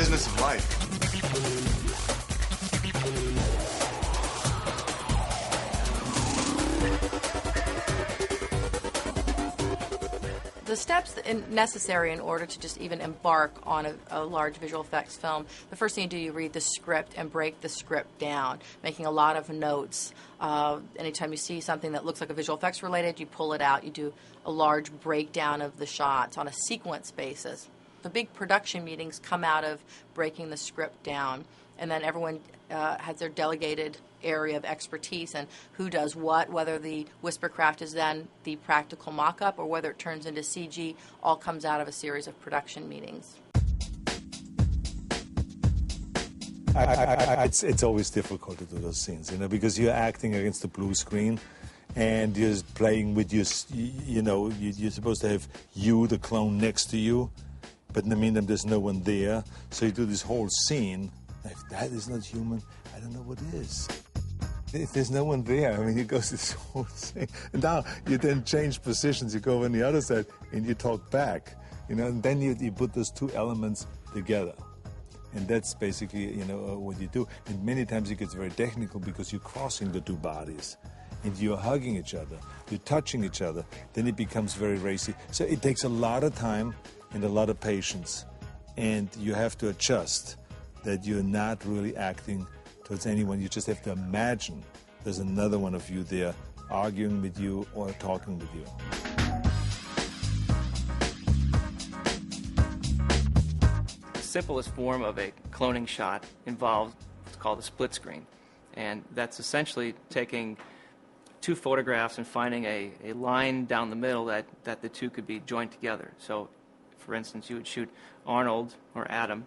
business of life. The steps necessary in order to just even embark on a large visual effects film, the first thing you do, you read the script and break the script down, making a lot of notes. Anytime you see something that looks like a visual effects related, you pull it out. You do a large breakdown of the shots on a sequence basis. The big production meetings come out of breaking the script down, and then everyone has their delegated area of expertise and who does what, whether the whispercraft is then the practical mock-up or whether it turns into CG, all comes out of a series of production meetings. It's always difficult to do those scenes, because you're acting against the blue screen and you're playing with your, you're supposed to have you, the clone, next to you, but in the meantime there's no one there, so you do this whole scene. If that is not human, I don't know what is. If there's no one there, it goes this whole thing. And now you then change positions. You go on the other side and you talk back, and then you put those two elements together. And that's basically, what you do. And many times it gets very technical because you're crossing the two bodies and you're hugging each other, you're touching each other. Then it becomes very racy. So it takes a lot of time and a lot of patience. And you have to adjust that you're not really acting towards anyone. You just have to imagine there's another one of you there arguing with you or talking with you. The simplest form of a cloning shot involves what's called a split screen. And that's essentially taking two photographs and finding a line down the middle that the two could be joined together. So, for instance, you would shoot Arnold or Adam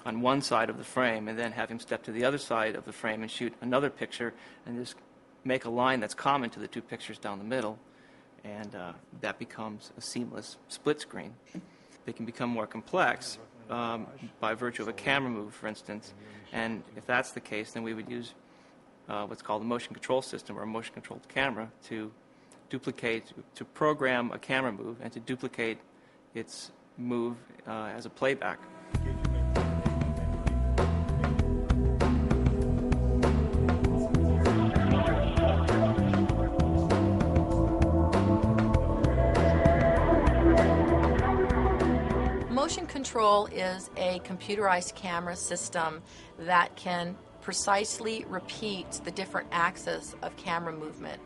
on one side of the frame and then have him step to the other side of the frame and shoot another picture and just make a line that's common to the two pictures down the middle, and that becomes a seamless split screen. They can become more complex by virtue of a camera move, for instance, and if that's the case, then we would use what's called a motion control system or a motion controlled camera to program a camera move and to duplicate its move as a playback. Motion control is a computerized camera system that can precisely repeat the different axes of camera movement.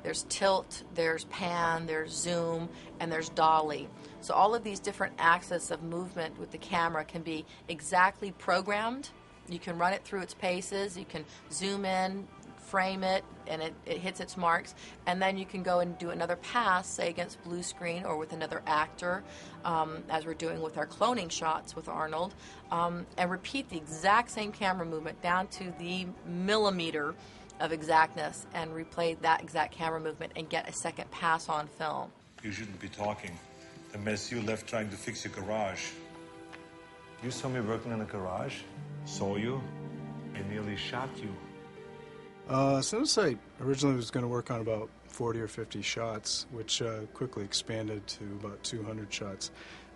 There's tilt, there's pan, there's zoom, and there's dolly. So all of these different axes of movement with the camera can be exactly programmed. You can run it through its paces, you can zoom in, frame it, and it hits its marks, and then you can go and do another pass, say against blue screen or with another actor, as we're doing with our cloning shots with Arnold, and repeat the exact same camera movement down to the millimeter of exactness and replay that exact camera movement and get a second pass on film. You shouldn't be talking. The mess you left trying to fix your garage. You saw me working in a garage, saw you, and nearly shot you. Since I originally was going to work on about 40 or 50 shots, which quickly expanded to about 200 shots,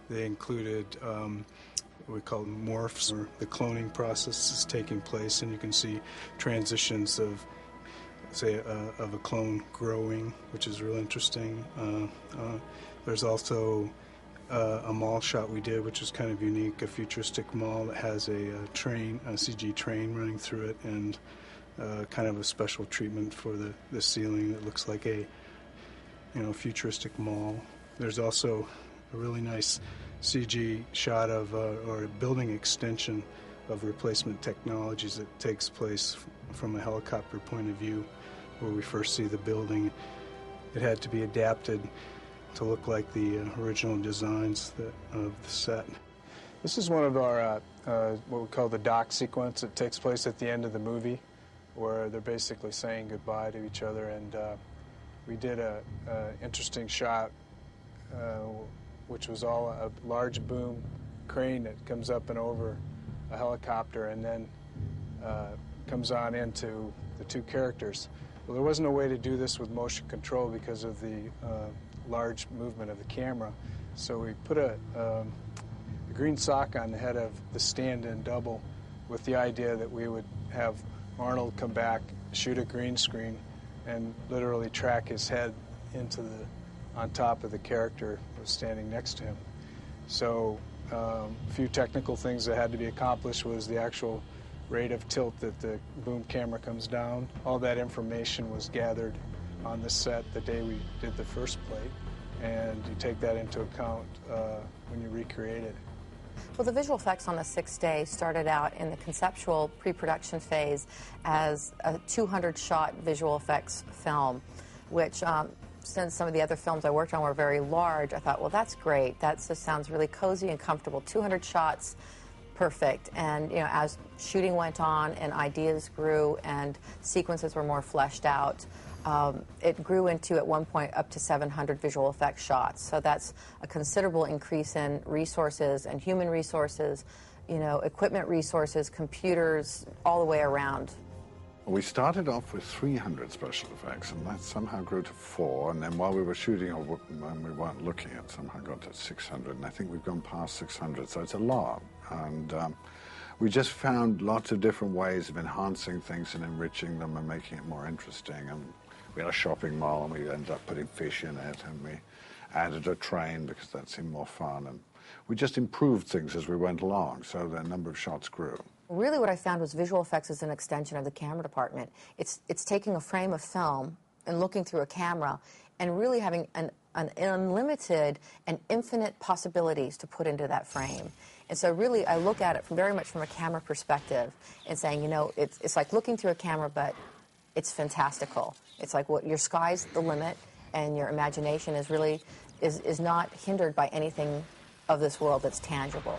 they included what we call morphs, or the cloning process is taking place, and you can see transitions of, say, of a clone growing, which is real interesting. There's also a mall shot we did, which is kind of unique, a futuristic mall that has a train, a CG train running through it, and kind of a special treatment for the ceiling that looks like a futuristic mall. There's also a really nice CG shot of or a building extension of replacement technologies that takes place from a helicopter point of view, where we first see the building. It had to be adapted to look like the original designs of the set. This is one of our what we call the dock sequence. It takes place at the end of the movie, where they're basically saying goodbye to each other, and we did a interesting shot, which was all a large boom crane that comes up and over a helicopter and then comes on into the two characters. Well, there wasn't a way to do this with motion control because of the large movement of the camera, so we put we green sock on the head of the stand-in double with the idea that we would have Arnold come back, shoot a green screen, and literally track his head on top of the character who was standing next to him. So a few technical things that had to be accomplished was the actual rate of tilt that the boom camera comes down. All that information was gathered on the set the day we did the first plate, and you take that into account when you recreate it. Well, the visual effects on the sixth day started out in the conceptual pre-production phase as a 200-shot visual effects film, which since some of the other films I worked on were very large, I thought, well, that's great. That just sounds really cozy and comfortable. 200 shots, perfect. And you know, as shooting went on and ideas grew and sequences were more fleshed out, it grew into, at one point, up to 700 visual effects shots. So that's a considerable increase in resources and human resources, you know, equipment resources, computers, all the way around. We started off with 300 special effects, and that somehow grew to 4, and then while we were shooting, or when we weren't looking, it somehow got to 600, and I think we've gone past 600, so it's a lot. And we just found lots of different ways of enhancing things and enriching them and making it more interesting. And we had a shopping mall, and we ended up putting fish in it, and we added a train because that seemed more fun, and we just improved things as we went along, so the number of shots grew. Really what I found was visual effects is an extension of the camera department. It's taking a frame of film and looking through a camera and really having an unlimited and infinite possibilities to put into that frame. And so really I look at it very much from a camera perspective and saying, you know, it's like looking through a camera, but it's fantastical. It's like your sky's the limit, and your imagination is really is not hindered by anything of this world that's tangible.